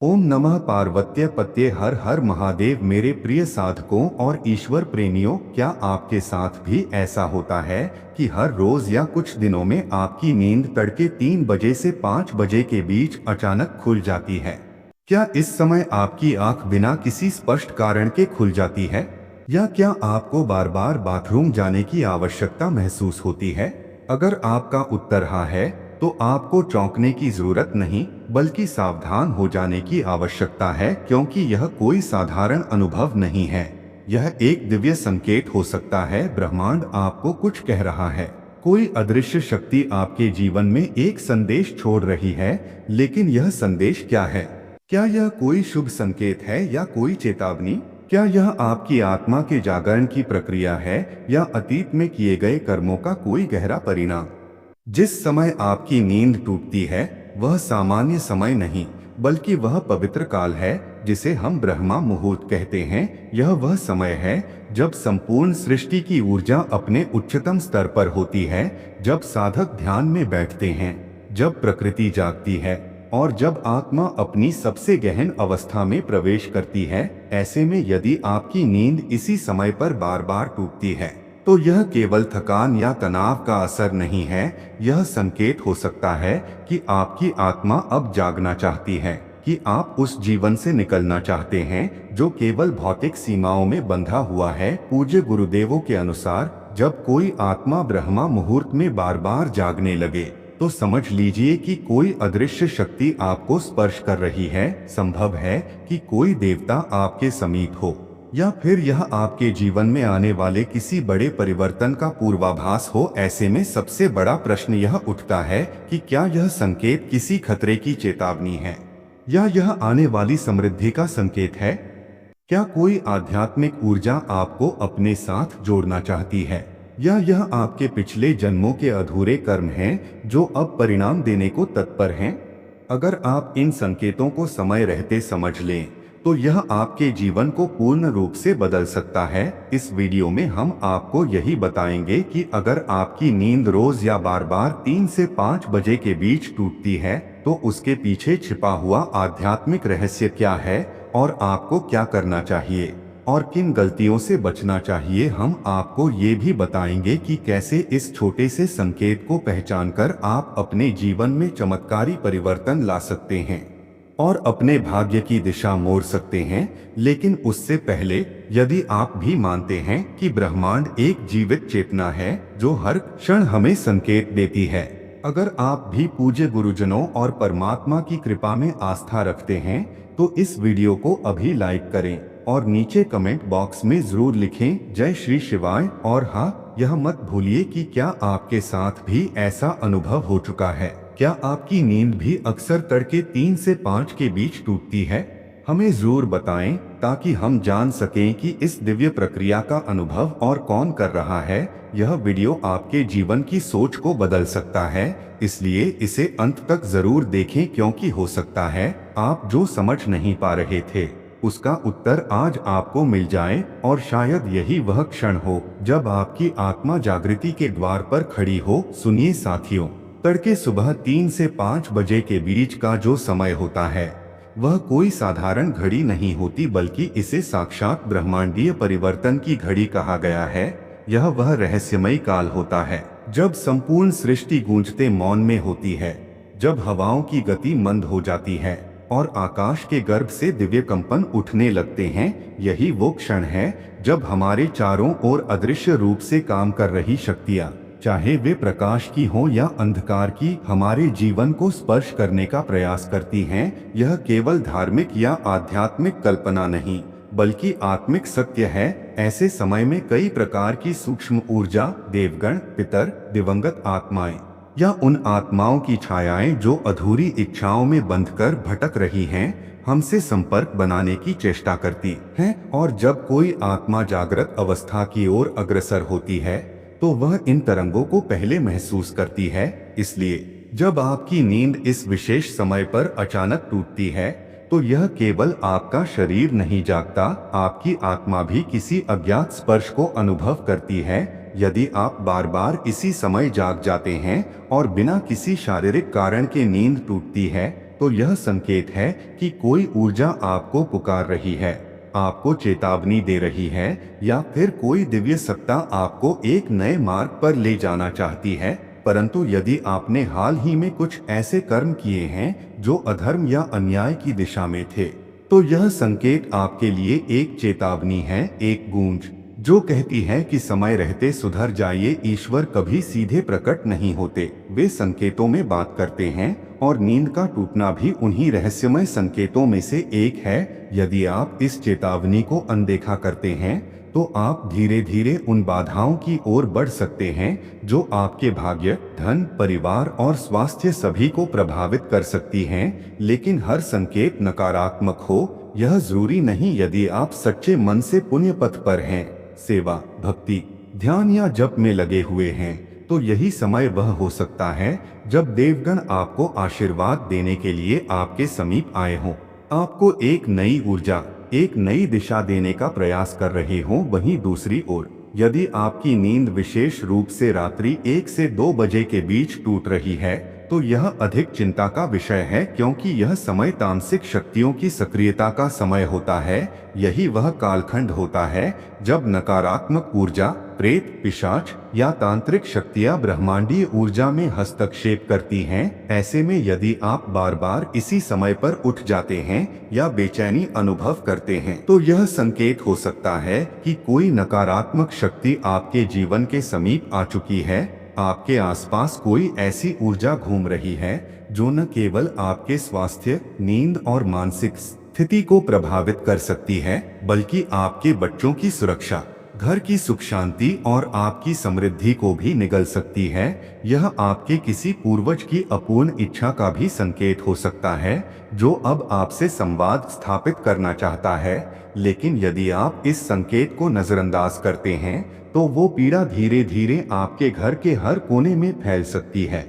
ओम नमः पार्वत्य पत्ये हर हर महादेव। मेरे प्रिय साधकों और ईश्वर प्रेमियों, क्या आपके साथ भी ऐसा होता है कि हर रोज या कुछ दिनों में आपकी नींद तड़के 3 बजे से 5 बजे के बीच अचानक खुल जाती है? क्या इस समय आपकी आंख बिना किसी स्पष्ट कारण के खुल जाती है? या क्या आपको बार बार बाथरूम जाने की आवश्यकता महसूस होती है? अगर आपका उत्तर हाँ है, तो आपको चौंकने की जरूरत नहीं, बल्कि सावधान हो जाने की आवश्यकता है, क्योंकि यह कोई साधारण अनुभव नहीं है। यह एक दिव्य संकेत हो सकता है। ब्रह्मांड आपको कुछ कह रहा है। कोई अदृश्य शक्ति आपके जीवन में एक संदेश छोड़ रही है। लेकिन यह संदेश क्या है? क्या यह कोई शुभ संकेत है या कोई चेतावनी? क्या यह आपकी आत्मा के जागरण की प्रक्रिया है या अतीत में किए गए कर्मों का कोई गहरा परिणाम? जिस समय आपकी नींद टूटती है, वह सामान्य समय नहीं, बल्कि वह पवित्र काल है, जिसे हम ब्रह्मा मुहूर्त कहते हैं। यह वह समय है जब संपूर्ण सृष्टि की ऊर्जा अपने उच्चतम स्तर पर होती है, जब साधक ध्यान में बैठते हैं, जब प्रकृति जागती है और जब आत्मा अपनी सबसे गहन अवस्था में प्रवेश करती है। ऐसे में यदि आपकी नींद इसी समय पर बार बार टूटती है, तो यह केवल थकान या तनाव का असर नहीं है। यह संकेत हो सकता है कि आपकी आत्मा अब जागना चाहती है, कि आप उस जीवन से निकलना चाहते हैं जो केवल भौतिक सीमाओं में बंधा हुआ है। पूज्य गुरुदेवों के अनुसार, जब कोई आत्मा ब्रह्मा मुहूर्त में बार बार जागने लगे, तो समझ लीजिए कि कोई अदृश्य शक्ति आपको स्पर्श कर रही है। संभव है कि कोई देवता आपके समीप हो, या फिर यह आपके जीवन में आने वाले किसी बड़े परिवर्तन का पूर्वाभास हो। ऐसे में सबसे बड़ा प्रश्न यह उठता है कि क्या यह संकेत किसी खतरे की चेतावनी है, या यह आने वाली समृद्धि का संकेत है? क्या कोई आध्यात्मिक ऊर्जा आपको अपने साथ जोड़ना चाहती है, या यह आपके पिछले जन्मों के अधूरे कर्म हैं जो अब परिणाम देने को तत्पर हैं? अगर आप इन संकेतों को समय रहते समझ लें, तो यह आपके जीवन को पूर्ण रूप से बदल सकता है। इस वीडियो में हम आपको यही बताएंगे कि अगर आपकी नींद रोज या बार बार 3 से 5 बजे के बीच टूटती है, तो उसके पीछे छिपा हुआ आध्यात्मिक रहस्य क्या है और आपको क्या करना चाहिए और किन गलतियों से बचना चाहिए। हम आपको ये भी बताएंगे कि कैसे इस छोटे से संकेत को पहचानकर आप अपने जीवन में चमत्कारी परिवर्तन ला सकते हैं और अपने भाग्य की दिशा मोड़ सकते हैं। लेकिन उससे पहले, यदि आप भी मानते हैं कि ब्रह्मांड एक जीवित चेतना है जो हर क्षण हमें संकेत देती है, अगर आप भी पूज्य गुरुजनों और परमात्मा की कृपा में आस्था रखते हैं, तो इस वीडियो को अभी लाइक करें और नीचे कमेंट बॉक्स में जरूर लिखें जय श्री शिवाय। और हाँ, यह मत भूलिए कि क्या आपके साथ भी ऐसा अनुभव हो चुका है? क्या आपकी नींद भी अक्सर तड़के 3 से 5 के बीच टूटती है? हमें जरूर बताएं, ताकि हम जान सकें कि इस दिव्य प्रक्रिया का अनुभव और कौन कर रहा है। यह वीडियो आपके जीवन की सोच को बदल सकता है, इसलिए इसे अंत तक जरूर देखें, क्योंकि हो सकता है आप जो समझ नहीं पा रहे थे, उसका उत्तर आज आपको मिल जाए। और शायद यही वह क्षण हो जब आपकी आत्मा जागृति के द्वार पर खड़ी हो। सुनिए साथियों, तड़के सुबह 3 से 5 बजे के बीच का जो समय होता है, वह कोई साधारण घड़ी नहीं होती, बल्कि इसे साक्षात ब्रह्मांडीय परिवर्तन की घड़ी कहा गया है। यह वह रहस्यमयी काल होता है जब संपूर्ण सृष्टि गूंजते मौन में होती है, जब हवाओं की गति मंद हो जाती है और आकाश के गर्भ से दिव्य कंपन उठने लगते हैं। यही वो क्षण है जब हमारे चारों ओर अदृश्य रूप से काम कर रही शक्तियां, चाहे वे प्रकाश की हो या अंधकार की, हमारे जीवन को स्पर्श करने का प्रयास करती हैं। यह केवल धार्मिक या आध्यात्मिक कल्पना नहीं, बल्कि आत्मिक सत्य है। ऐसे समय में कई प्रकार की सूक्ष्म ऊर्जा, देवगण, पितर, दिवंगत आत्माएं या उन आत्माओं की छायाएं जो अधूरी इच्छाओं में बंधकर भटक रही हैं, हमसे संपर्क बनाने की चेष्टा करती हैं। और जब कोई आत्मा जागृत अवस्था की ओर अग्रसर होती है, तो वह इन तरंगों को पहले महसूस करती है। इसलिए जब आपकी नींद इस विशेष समय पर अचानक टूटती है, तो यह केवल आपका शरीर नहीं जागता, आपकी आत्मा भी किसी अज्ञात स्पर्श को अनुभव करती है। यदि आप बार बार इसी समय जाग जाते हैं और बिना किसी शारीरिक कारण के नींद टूटती है, तो यह संकेत है कि कोई ऊर्जा आपको पुकार रही है, आपको चेतावनी दे रही है, या फिर कोई दिव्य सत्ता आपको एक नए मार्ग पर ले जाना चाहती है। परंतु यदि आपने हाल ही में कुछ ऐसे कर्म किए हैं जो अधर्म या अन्याय की दिशा में थे, तो यह संकेत आपके लिए एक चेतावनी है, एक गूंज जो कहती है कि समय रहते सुधर जाइए। ईश्वर कभी सीधे प्रकट नहीं होते, वे संकेतों में बात करते हैं, और नींद का टूटना भी उन्हीं रहस्यमय संकेतों में से एक है। यदि आप इस चेतावनी को अनदेखा करते हैं तो आप धीरे धीरे उन बाधाओं की ओर बढ़ सकते हैं जो आपके भाग्य, धन, परिवार और स्वास्थ्य सभी को प्रभावित कर सकती हैं। लेकिन हर संकेत नकारात्मक हो यह जरूरी नहीं। यदि आप सच्चे मन से पुण्य पथ पर हैं, सेवा, भक्ति, ध्यान या जप में लगे हुए हैं, तो यही समय वह हो सकता है जब देवगण आपको आशीर्वाद देने के लिए आपके समीप आए हों, आपको एक नई ऊर्जा, एक नई दिशा देने का प्रयास कर रहे हों। वहीं दूसरी ओर यदि आपकी नींद विशेष रूप से रात्रि 1 से 2 बजे के बीच टूट रही है, तो यह अधिक चिंता का विषय है, क्योंकि यह समय तामसिक शक्तियों की सक्रियता का समय होता है। यही वह कालखंड होता है जब नकारात्मक ऊर्जा, प्रेत, पिशाच या तांत्रिक शक्तियां ब्रह्मांडीय ऊर्जा में हस्तक्षेप करती हैं। ऐसे में यदि आप बार बार इसी समय पर उठ जाते हैं या बेचैनी अनुभव करते हैं, तो यह संकेत हो सकता है कि कोई नकारात्मक शक्ति आपके जीवन के समीप आ चुकी है। आपके आसपास कोई ऐसी ऊर्जा घूम रही है जो न केवल आपके स्वास्थ्य, नींद और मानसिक स्थिति को प्रभावित कर सकती है, बल्कि आपके बच्चों की सुरक्षा, घर की सुख शांति और आपकी समृद्धि को भी निगल सकती है। यह आपके किसी पूर्वज की अपूर्ण इच्छा का भी संकेत हो सकता है जो अब आपसे संवाद स्थापित करना चाहता है। लेकिन यदि आप इस संकेत को नजरअंदाज करते हैं तो वो पीड़ा धीरे धीरे आपके घर के हर कोने में फैल सकती है,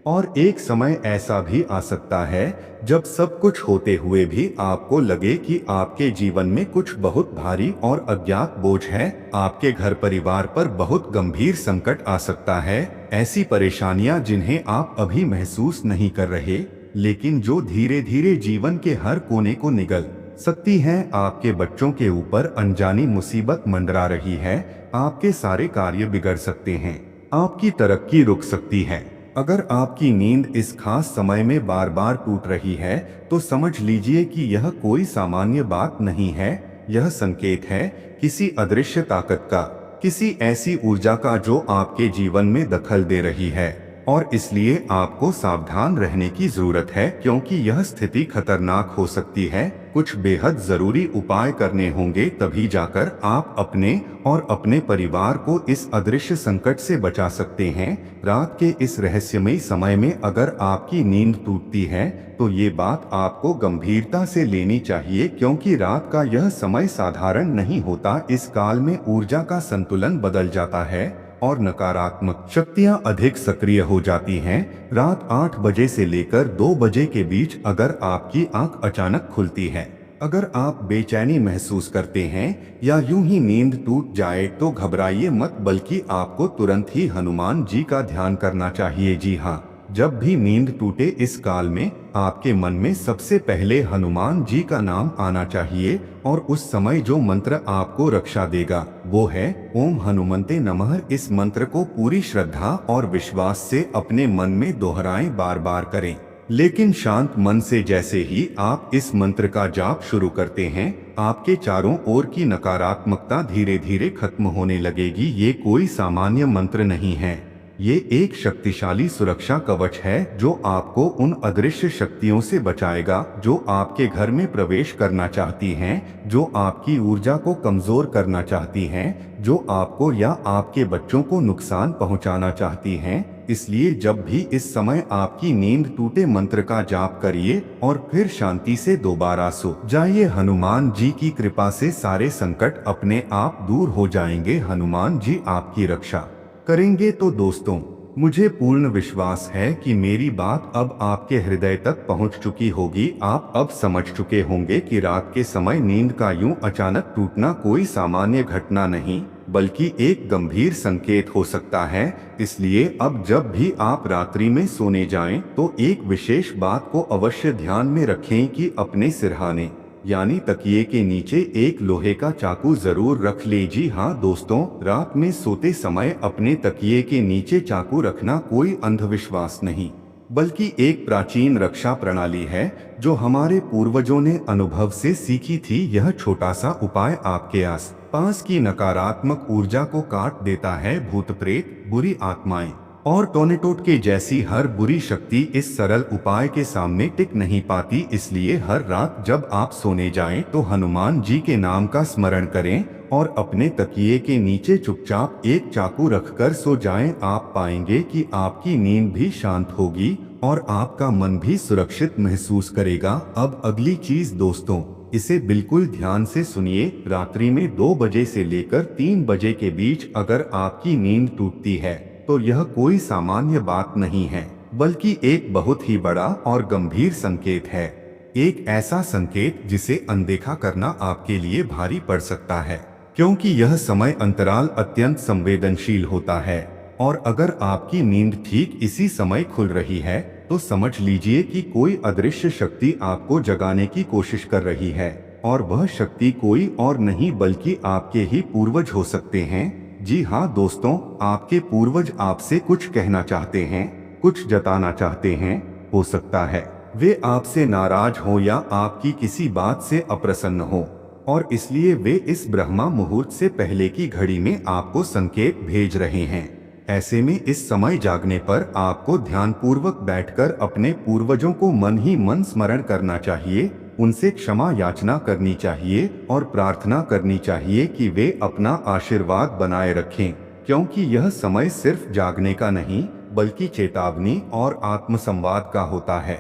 और एक समय ऐसा भी आ सकता है जब सब कुछ होते हुए भी आपको लगे कि आपके जीवन में कुछ बहुत भारी और अज्ञात बोझ है। आपके घर परिवार पर बहुत गंभीर संकट आ सकता है, ऐसी परेशानियां जिन्हें आप अभी महसूस नहीं कर रहे, लेकिन जो धीरे धीरे जीवन के हर कोने को निगल सकती हैं। आपके बच्चों के ऊपर अनजानी मुसीबत मंडरा रही है, आपके सारे कार्य बिगड़ सकते हैं, आपकी तरक्की रुक सकती है। अगर आपकी नींद इस खास समय में बार बार टूट रही है तो समझ लीजिए कि यह कोई सामान्य बात नहीं है। यह संकेत है किसी अदृश्य ताकत का, किसी ऐसी ऊर्जा का जो आपके जीवन में दखल दे रही है, और इसलिए आपको सावधान रहने की जरूरत है, क्योंकि यह स्थिति खतरनाक हो सकती है। कुछ बेहद जरूरी उपाय करने होंगे, तभी जाकर आप अपने और अपने परिवार को इस अदृश्य संकट से बचा सकते हैं। रात के इस रहस्यमयी समय में अगर आपकी नींद टूटती है तो ये बात आपको गंभीरता से लेनी चाहिए, क्योंकि रात का यह समय साधारण नहीं होता। इस काल में ऊर्जा का संतुलन बदल जाता है और नकारात्मक शक्तियां अधिक सक्रिय हो जाती हैं। रात 8 बजे से लेकर 2 बजे के बीच अगर आपकी आंख अचानक खुलती है, अगर आप बेचैनी महसूस करते हैं या यूं ही नींद टूट जाए, तो घबराइए मत, बल्कि आपको तुरंत ही हनुमान जी का ध्यान करना चाहिए। जी हाँ, जब भी नींद टूटे इस काल में आपके मन में सबसे पहले हनुमान जी का नाम आना चाहिए, और उस समय जो मंत्र आपको रक्षा देगा वो है ओम हनुमंते नमः। इस मंत्र को पूरी श्रद्धा और विश्वास से अपने मन में दोहराएं, बार बार करें, लेकिन शांत मन से। जैसे ही आप इस मंत्र का जाप शुरू करते हैं, आपके चारों ओर की नकारात्मकता धीरे धीरे खत्म होने लगेगी। ये कोई सामान्य मंत्र नहीं है, ये एक शक्तिशाली सुरक्षा कवच है जो आपको उन अदृश्य शक्तियों से बचाएगा जो आपके घर में प्रवेश करना चाहती हैं, जो आपकी ऊर्जा को कमजोर करना चाहती हैं, जो आपको या आपके बच्चों को नुकसान पहुंचाना चाहती हैं। इसलिए जब भी इस समय आपकी नींद टूटे, मंत्र का जाप करिए और फिर शांति से दोबारा सो जाइए। हनुमान जी की कृपा से सारे संकट अपने आप दूर हो जाएंगे। हनुमान जी आपकी रक्षा करेंगे। तो दोस्तों, मुझे पूर्ण विश्वास है कि मेरी बात अब आपके हृदय तक पहुंच चुकी होगी। आप अब समझ चुके होंगे कि रात के समय नींद का यूं अचानक टूटना कोई सामान्य घटना नहीं, बल्कि एक गंभीर संकेत हो सकता है। इसलिए अब जब भी आप रात्रि में सोने जाएं, तो एक विशेष बात को अवश्य ध्यान में रखें कि अपने सिरहाने यानी तकिए के नीचे एक लोहे का चाकू जरूर रख लें। जी हाँ दोस्तों, रात में सोते समय अपने तकिए के नीचे चाकू रखना कोई अंधविश्वास नहीं, बल्कि एक प्राचीन रक्षा प्रणाली है जो हमारे पूर्वजों ने अनुभव से सीखी थी। यह छोटा सा उपाय आपके आस पास की नकारात्मक ऊर्जा को काट देता है। भूत प्रेत, बुरी आत्माएं और टोनेटोटके जैसी हर बुरी शक्ति इस सरल उपाय के सामने टिक नहीं पाती। इसलिए हर रात जब आप सोने जाएं तो हनुमान जी के नाम का स्मरण करें और अपने तकिए के नीचे चुपचाप एक चाकू रखकर सो जाएं। आप पाएंगे कि आपकी नींद भी शांत होगी और आपका मन भी सुरक्षित महसूस करेगा। अब अगली चीज दोस्तों, इसे बिल्कुल ध्यान से सुनिए। रात्रि में 2 बजे से लेकर 3 बजे के बीच अगर आपकी नींद टूटती है तो यह कोई सामान्य बात नहीं है, बल्कि एक बहुत ही बड़ा और गंभीर संकेत है। एक ऐसा संकेत जिसे अनदेखा करना आपके लिए भारी पड़ सकता है, क्योंकि यह समय अंतराल अत्यंत संवेदनशील होता है। और अगर आपकी नींद ठीक इसी समय खुल रही है तो समझ लीजिए कि कोई अदृश्य शक्ति आपको जगाने की कोशिश कर रही है, और वह शक्ति कोई और नहीं बल्कि आपके ही पूर्वज हो सकते हैं। जी हाँ दोस्तों, आपके पूर्वज आपसे कुछ कहना चाहते हैं, कुछ जताना चाहते हैं। हो सकता है वे आपसे नाराज हो या आपकी किसी बात से अप्रसन्न हो, और इसलिए वे इस ब्रह्मा मुहूर्त से पहले की घड़ी में आपको संकेत भेज रहे हैं। ऐसे में इस समय जागने पर आपको ध्यानपूर्वक बैठकर अपने पूर्वजों को मन ही मन स्मरण करना चाहिए, उनसे क्षमा याचना करनी चाहिए और प्रार्थना करनी चाहिए कि वे अपना आशीर्वाद बनाए रखें, क्योंकि यह समय सिर्फ जागने का नहीं बल्कि चेतावनी और आत्मसंवाद का होता है,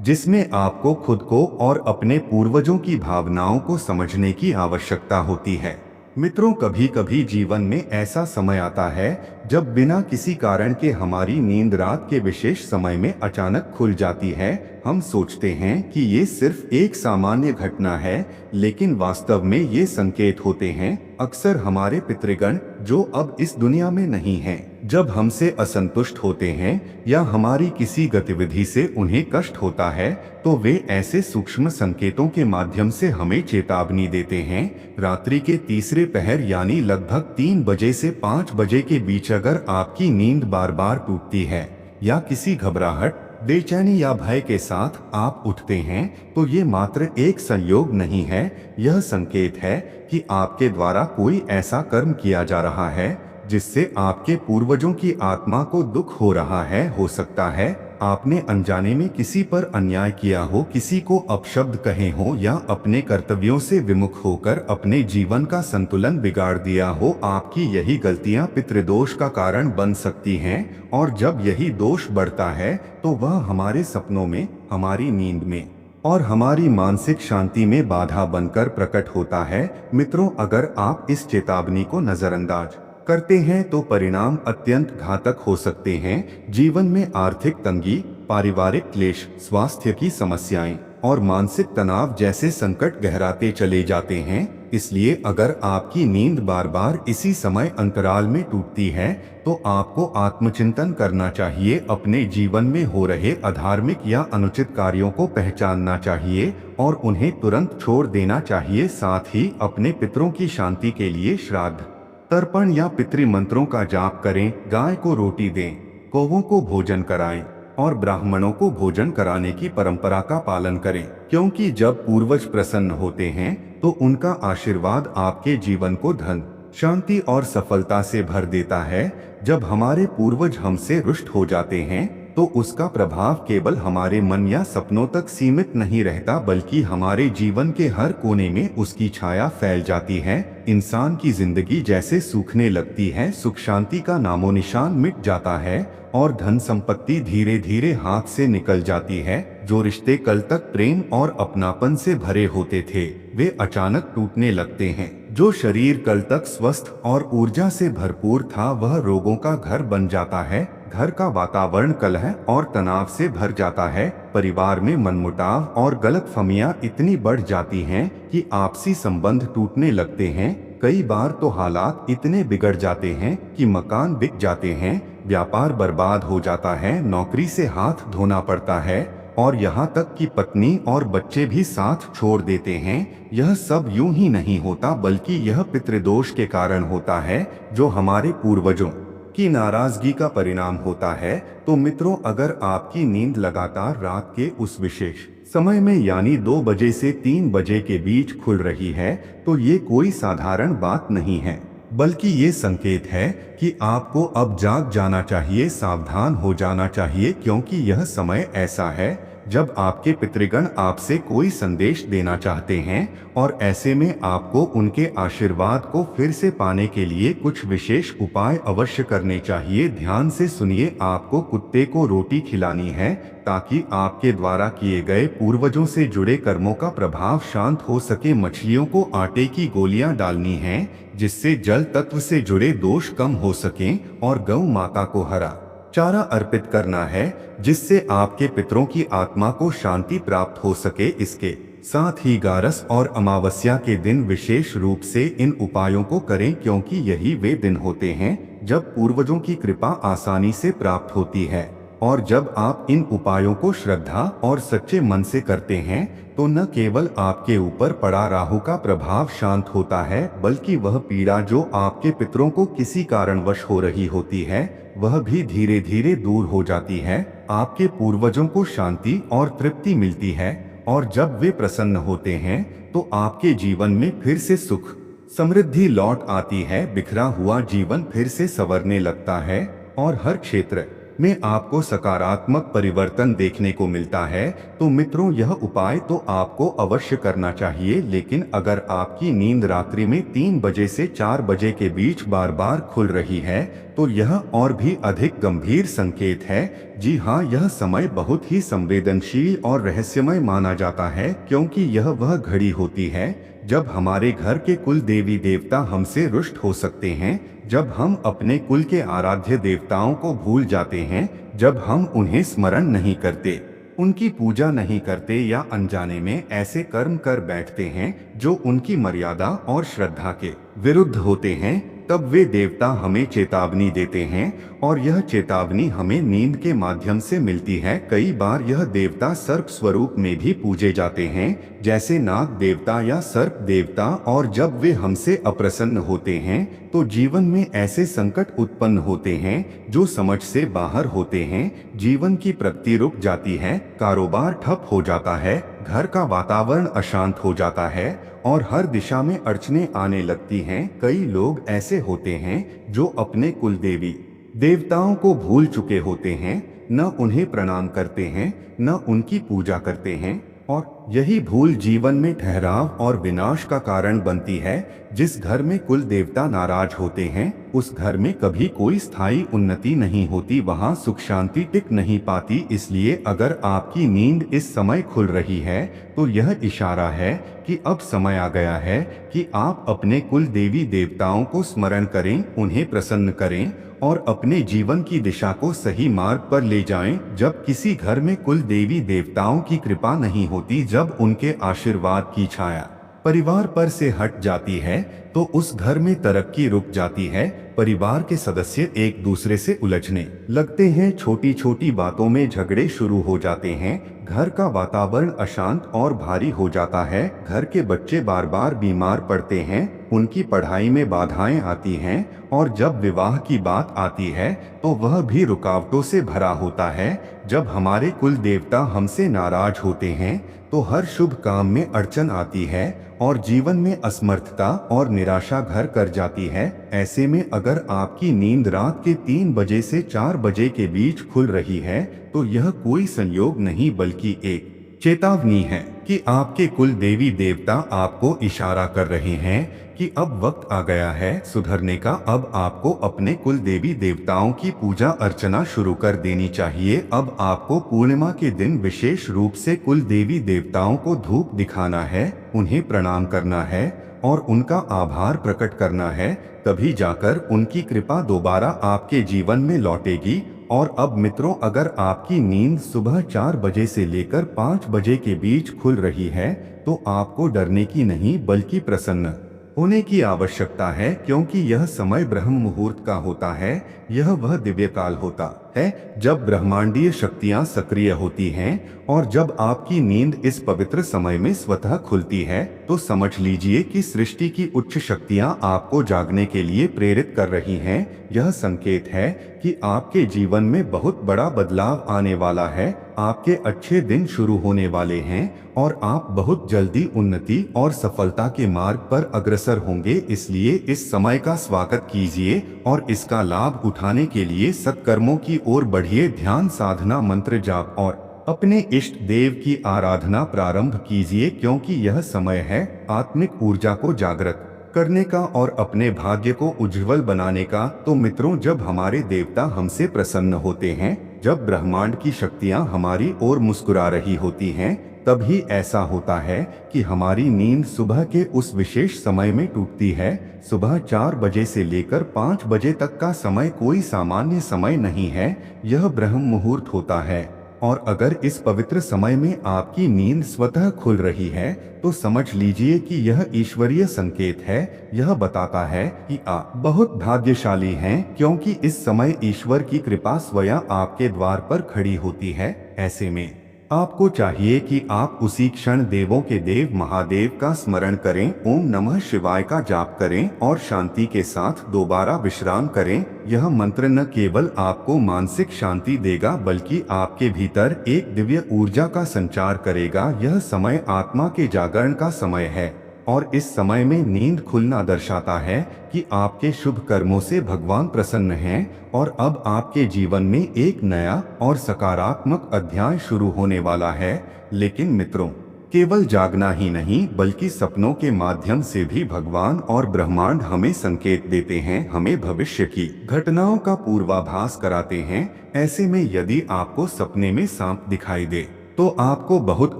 जिसमें आपको खुद को और अपने पूर्वजों की भावनाओं को समझने की आवश्यकता होती है। मित्रों, कभी कभी जीवन में ऐसा समय आता है जब बिना किसी कारण के हमारी नींद रात के विशेष समय में अचानक खुल जाती है। हम सोचते हैं कि ये सिर्फ एक सामान्य घटना है, लेकिन वास्तव में ये संकेत होते हैं अक्सर हमारे पितृगण जो अब इस दुनिया में नहीं हैं। जब हमसे असंतुष्ट होते हैं या हमारी किसी गतिविधि से उन्हें कष्ट होता है तो वे ऐसे सूक्ष्म संकेतों के माध्यम से हमें चेतावनी देते हैं। रात्रि के तीसरे पहर यानी लगभग 3 बजे से 5 बजे के बीच अगर आपकी नींद बार बार टूटती है या किसी घबराहट, बेचैनी या भय के साथ आप उठते हैं तो ये मात्र एक संयोग नहीं है, यह संकेत है कि आपके द्वारा कोई ऐसा कर्म किया जा रहा है जिससे आपके पूर्वजों की आत्मा को दुख हो रहा है। हो सकता है आपने अनजाने में किसी पर अन्याय किया हो, किसी को अपशब्द कहे हो या अपने कर्तव्यों से विमुख होकर अपने जीवन का संतुलन बिगाड़ दिया हो। आपकी यही गलतियां पितृदोष का कारण बन सकती हैं, और जब यही दोष बढ़ता है तो वह हमारे सपनों में, हमारी नींद में और हमारी मानसिक शांति में बाधा बनकर प्रकट होता है। मित्रों, अगर आप इस चेतावनी को नजरअंदाज करते हैं तो परिणाम अत्यंत घातक हो सकते हैं। जीवन में आर्थिक तंगी, पारिवारिक क्लेश, स्वास्थ्य की समस्याएं और मानसिक तनाव जैसे संकट गहराते चले जाते हैं। इसलिए अगर आपकी नींद बार बार इसी समय अंतराल में टूटती है तो आपको आत्मचिंतन करना चाहिए, अपने जीवन में हो रहे अधार्मिक या अनुचित कार्यों को पहचानना चाहिए और उन्हें तुरंत छोड़ देना चाहिए। साथ ही अपने पितरों की शांति के लिए श्राद्ध, तर्पण या पितृ मंत्रों का जाप करें, गाय को रोटी दें, कौवों को भोजन कराएं और ब्राह्मणों को भोजन कराने की परंपरा का पालन करें, क्योंकि जब पूर्वज प्रसन्न होते हैं तो उनका आशीर्वाद आपके जीवन को धन, शांति और सफलता से भर देता है। जब हमारे पूर्वज हमसे रुष्ट हो जाते हैं तो उसका प्रभाव केवल हमारे मन या सपनों तक सीमित नहीं रहता, बल्कि हमारे जीवन के हर कोने में उसकी छाया फैल जाती है। इंसान की जिंदगी जैसे सूखने लगती है, सुख शांति का नामो निशान मिट जाता है और धन संपत्ति धीरे धीरे हाथ से निकल जाती है। जो रिश्ते कल तक प्रेम और अपनापन से भरे होते थे वे अचानक टूटने लगते हैं। जो शरीर कल तक स्वस्थ और ऊर्जा से भरपूर था वह रोगों का घर बन जाता है। घर का वातावरण कलह और तनाव से भर जाता है। परिवार में मनमुटाव और गलतफहमियां इतनी बढ़ जाती हैं कि आपसी संबंध टूटने लगते हैं। कई बार तो हालात इतने बिगड़ जाते हैं कि मकान बिक जाते हैं, व्यापार बर्बाद हो जाता है, नौकरी से हाथ धोना पड़ता है और यहाँ तक कि पत्नी और बच्चे भी साथ छोड़ देते हैं। यह सब यूं ही नहीं होता, बल्कि यह पितृदोष के कारण होता है, जो हमारे पूर्वजों की नाराजगी का परिणाम होता है। तो मित्रों, अगर आपकी नींद लगातार रात के उस विशेष समय में यानी 2 बजे से 3 बजे के बीच खुल रही है, तो ये कोई साधारण बात नहीं है, बल्कि ये संकेत है कि आपको अब जाग जाना चाहिए, सावधान हो जाना चाहिए, क्योंकि यह समय ऐसा है जब आपके पितृगण आपसे कोई संदेश देना चाहते हैं और ऐसे में आपको उनके आशीर्वाद को फिर से पाने के लिए कुछ विशेष उपाय अवश्य करने चाहिए। ध्यान से सुनिए। आपको कुत्ते को रोटी खिलानी है ताकि आपके द्वारा किए गए पूर्वजों से जुड़े कर्मों का प्रभाव शांत हो सके। मछलियों को आटे की गोलियां डालनी हैं, जिससे जल तत्व से जुड़े दोष कम हो सकें, और गौ माता को हरा चारा अर्पित करना है, जिससे आपके पितरों की आत्मा को शांति प्राप्त हो सके। इसके साथ ही गारस और अमावस्या के दिन विशेष रूप से इन उपायों को करें, क्योंकि यही वे दिन होते हैं जब पूर्वजों की कृपा आसानी से प्राप्त होती है। और जब आप इन उपायों को श्रद्धा और सच्चे मन से करते हैं, तो न केवल आपके ऊपर पड़ा राहु का प्रभाव शांत होता है, बल्कि वह पीड़ा जो आपके पितरों को किसी कारणवश हो रही होती है, वह भी धीरे धीरे दूर हो जाती है। आपके पूर्वजों को शांति और तृप्ति मिलती है, और जब वे प्रसन्न होते हैं तो आपके जीवन में फिर से सुख समृद्धि लौट आती है। बिखरा हुआ जीवन फिर से संवरने लगता है और हर क्षेत्र में आपको सकारात्मक परिवर्तन देखने को मिलता है। तो मित्रों, यह उपाय तो आपको अवश्य करना चाहिए, लेकिन अगर आपकी नींद रात्रि में 3 बजे से 4 बजे के बीच बार बार खुल रही है, तो यह और भी अधिक गंभीर संकेत है। जी हाँ, यह समय बहुत ही संवेदनशील और रहस्यमय माना जाता है, क्योंकि यह वह घड़ी होती है जब हमारे घर के कुल देवी देवता हमसे रुष्ट हो सकते हैं, जब हम अपने कुल के आराध्य देवताओं को भूल जाते हैं, जब हम उन्हें स्मरण नहीं करते, उनकी पूजा नहीं करते, या अनजाने में ऐसे कर्म कर बैठते हैं जो उनकी मर्यादा और श्रद्धा के विरुद्ध होते हैं। तब वे देवता हमें चेतावनी देते हैं, और यह चेतावनी हमें नींद के माध्यम से मिलती है। कई बार यह देवता सर्प स्वरूप में भी पूजे जाते हैं, जैसे नाग देवता या सर्प देवता, और जब वे हमसे अप्रसन्न होते हैं तो जीवन में ऐसे संकट उत्पन्न होते हैं जो समझ से बाहर होते हैं। जीवन की प्रगति रुक जाती है, कारोबार ठप हो जाता है, घर का वातावरण अशांत हो जाता है, और हर दिशा में अड़चनें आने लगती हैं। कई लोग ऐसे होते हैं जो अपने कुल देवी देवताओं को भूल चुके होते हैं, न उन्हें प्रणाम करते हैं, न उनकी पूजा करते हैं, और यही भूल जीवन में ठहराव और विनाश का कारण बनती है। जिस घर में कुल देवता नाराज होते हैं, उस घर में कभी कोई स्थायी उन्नति नहीं होती, वहां सुख शांति टिक नहीं पाती। इसलिए अगर आपकी नींद इस समय खुल रही है, तो यह इशारा है कि अब समय आ गया है कि आप अपने कुल देवी देवताओं को स्मरण करें, उन्हें प्रसन्न करें और अपने जीवन की दिशा को सही मार्ग पर ले जाएं। जब किसी घर में कुल देवी देवताओं की कृपा नहीं होती, जब उनके आशीर्वाद की छाया परिवार पर से हट जाती है, तो उस घर में तरक्की रुक जाती है। परिवार के सदस्य एक दूसरे से उलझने लगते हैं, छोटी छोटी बातों में झगड़े शुरू हो जाते हैं, घर का वातावरण अशांत और भारी हो जाता है, घर के बच्चे बार बार बीमार पड़ते हैं, उनकी पढ़ाई में बाधाएं आती हैं, और जब विवाह की बात आती है तो वह भी रुकावटों से भरा होता है। जब हमारे कुल देवता हमसे नाराज होते हैं, तो हर शुभ काम में अड़चन आती है और जीवन में असमर्थता और निराशा घर कर जाती है। ऐसे में अगर आपकी नींद रात के 3 बजे से 4 बजे के बीच खुल रही है, तो यह कोई संयोग नहीं बल्कि एक चेतावनी है कि आपके कुल देवी देवता आपको इशारा कर रहे हैं कि अब वक्त आ गया है सुधरने का। अब आपको अपने कुल देवी देवताओं की पूजा अर्चना शुरू कर देनी चाहिए। अब आपको पूर्णिमा के दिन विशेष रूप से कुल देवी देवताओं को धूप दिखाना है, उन्हें प्रणाम करना है और उनका आभार प्रकट करना है। तभी जाकर उनकी कृपा दोबारा आपके जीवन में लौटेगी। और अब मित्रों, अगर आपकी नींद सुबह 4 बजे से लेकर 5 बजे के बीच खुल रही है, तो आपको डरने की नहीं बल्कि प्रसन्न होने की आवश्यकता है, क्योंकि यह समय ब्रह्म मुहूर्त का होता है। यह वह दिव्य काल होता है जब ब्रह्मांडीय शक्तियां सक्रिय होती हैं, और जब आपकी नींद इस पवित्र समय में स्वतः खुलती है तो समझ लीजिए कि सृष्टि की उच्च शक्तियां आपको जागने के लिए प्रेरित कर रही हैं। यह संकेत है कि आपके जीवन में बहुत बड़ा बदलाव आने वाला है, आपके अच्छे दिन शुरू होने वाले हैं और आप बहुत जल्दी उन्नति और सफलता के मार्ग पर अग्रसर होंगे। इसलिए इस समय का स्वागत कीजिए और इसका लाभ उठाने के लिए सत्कर्मों की ओर बढ़िए। ध्यान, साधना, मंत्र जाप और अपने इष्ट देव की आराधना प्रारंभ कीजिए, क्योंकि यह समय है आत्मिक ऊर्जा को जागृत करने का और अपने भाग्य को उज्जवल बनाने का। तो मित्रों, जब हमारे देवता हमसे प्रसन्न होते हैं, जब ब्रह्मांड की शक्तियां हमारी ओर मुस्कुरा रही होती हैं, तभी ऐसा होता है कि हमारी नींद सुबह के उस विशेष समय में टूटती है। सुबह 4 बजे से लेकर 5 बजे तक का समय कोई सामान्य समय नहीं है, यह ब्रह्म मुहूर्त होता है। और अगर इस पवित्र समय में आपकी नींद स्वतः खुल रही है तो समझ लीजिए कि यह ईश्वरीय संकेत है। यह बताता है कि आप बहुत भाग्यशाली हैं, क्योंकि इस समय ईश्वर की कृपा स्वयं आपके द्वार पर खड़ी होती है। ऐसे में आपको चाहिए कि आप उसी क्षण देवों के देव महादेव का स्मरण करें, ओम नमः शिवाय का जाप करें और शांति के साथ दोबारा विश्राम करें। यह मंत्र न केवल आपको मानसिक शांति देगा, बल्कि आपके भीतर एक दिव्य ऊर्जा का संचार करेगा। यह समय आत्मा के जागरण का समय है और इस समय में नींद खुलना दर्शाता है कि आपके शुभ कर्मों से भगवान प्रसन्न हैं और अब आपके जीवन में एक नया और सकारात्मक अध्याय शुरू होने वाला है। लेकिन मित्रों, केवल जागना ही नहीं बल्कि सपनों के माध्यम से भी भगवान और ब्रह्मांड हमें संकेत देते हैं, हमें भविष्य की घटनाओं का पूर्वाभास कराते हैं। ऐसे में यदि आपको सपने में सांप दिखाई दे तो आपको बहुत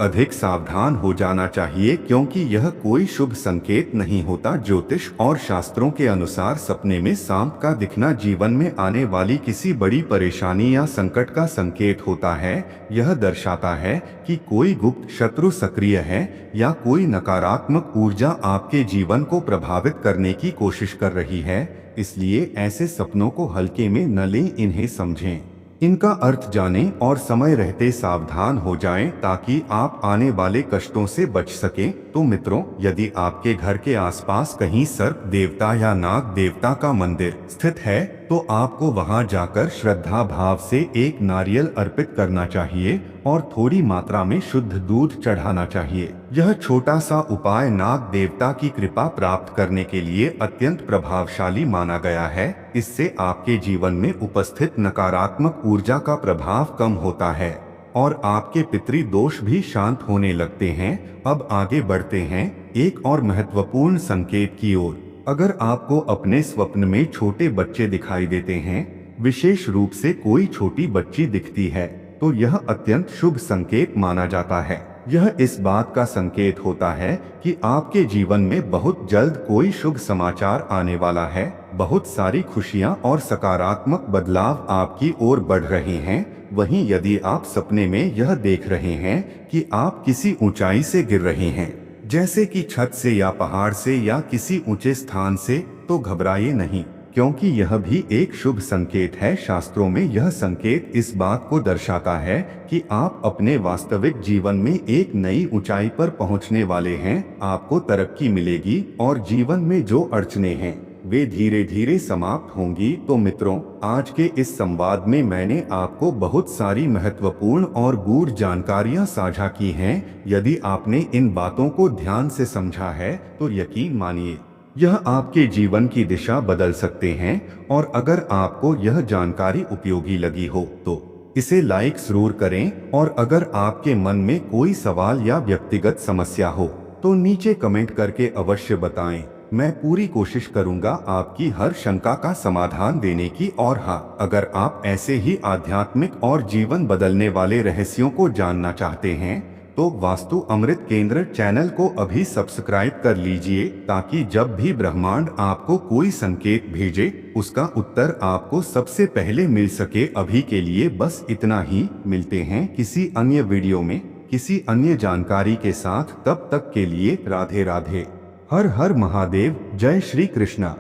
अधिक सावधान हो जाना चाहिए, क्योंकि यह कोई शुभ संकेत नहीं होता। ज्योतिष और शास्त्रों के अनुसार सपने में सांप का दिखना जीवन में आने वाली किसी बड़ी परेशानी या संकट का संकेत होता है। यह दर्शाता है कि कोई गुप्त शत्रु सक्रिय है या कोई नकारात्मक ऊर्जा आपके जीवन को प्रभावित करने की कोशिश कर रही है। इसलिए ऐसे सपनों को हल्के में न लें, इन्हें समझें, इनका अर्थ जानें और समय रहते सावधान हो जाएं, ताकि आप आने वाले कष्टों से बच सकें। तो मित्रों, यदि आपके घर के आसपास कहीं सर्प देवता या नाग देवता का मंदिर स्थित है तो आपको वहां जाकर श्रद्धा भाव से एक नारियल अर्पित करना चाहिए और थोड़ी मात्रा में शुद्ध दूध चढ़ाना चाहिए। यह छोटा सा उपाय नाग देवता की कृपा प्राप्त करने के लिए अत्यंत प्रभावशाली माना गया है। इससे आपके जीवन में उपस्थित नकारात्मक ऊर्जा का प्रभाव कम होता है और आपके पितृ दोष भी शांत होने लगते हैं। अब आगे बढ़ते हैं एक और महत्वपूर्ण संकेत की ओर। अगर आपको अपने स्वप्न में छोटे बच्चे दिखाई देते हैं, विशेष रूप से कोई छोटी बच्ची दिखती है, तो यह अत्यंत शुभ संकेत माना जाता है। यह इस बात का संकेत होता है कि आपके जीवन में बहुत जल्द कोई शुभ समाचार आने वाला है। बहुत सारी खुशियां और सकारात्मक बदलाव आपकी ओर बढ़ रहे हैं। वहीं यदि आप सपने में यह देख रहे हैं कि आप किसी ऊंचाई से गिर रहे हैं, जैसे कि छत से या पहाड़ से या किसी ऊंचे स्थान से, तो घबराइए नहीं, क्योंकि यह भी एक शुभ संकेत है। शास्त्रों में यह संकेत इस बात को दर्शाता है कि आप अपने वास्तविक जीवन में एक नई ऊंचाई पर पहुंचने वाले हैं। आपको तरक्की मिलेगी और जीवन में जो अड़चनें हैं वे धीरे धीरे समाप्त होंगी। तो मित्रों, आज के इस संवाद में मैंने आपको बहुत सारी महत्वपूर्ण और गूढ़ जानकारियां साझा की हैं। यदि आपने इन बातों को ध्यान से समझा है तो यकीन मानिए यह आपके जीवन की दिशा बदल सकते हैं। और अगर आपको यह जानकारी उपयोगी लगी हो तो इसे लाइक जरूर करें, और अगर आपके मन में कोई सवाल या व्यक्तिगत समस्या हो तो नीचे कमेंट करके अवश्य बताएं। मैं पूरी कोशिश करूंगा आपकी हर शंका का समाधान देने की। और हाँ, अगर आप ऐसे ही आध्यात्मिक और जीवन बदलने वाले रहस्यों को जानना चाहते हैं तो वास्तु अमृत केंद्र चैनल को अभी सब्सक्राइब कर लीजिए, ताकि जब भी ब्रह्मांड आपको कोई संकेत भेजे उसका उत्तर आपको सबसे पहले मिल सके। अभी के लिए बस इतना ही। मिलते हैं किसी अन्य वीडियो में किसी अन्य जानकारी के साथ। तब तक के लिए राधे राधे। हर हर महादेव। जय श्री कृष्णा।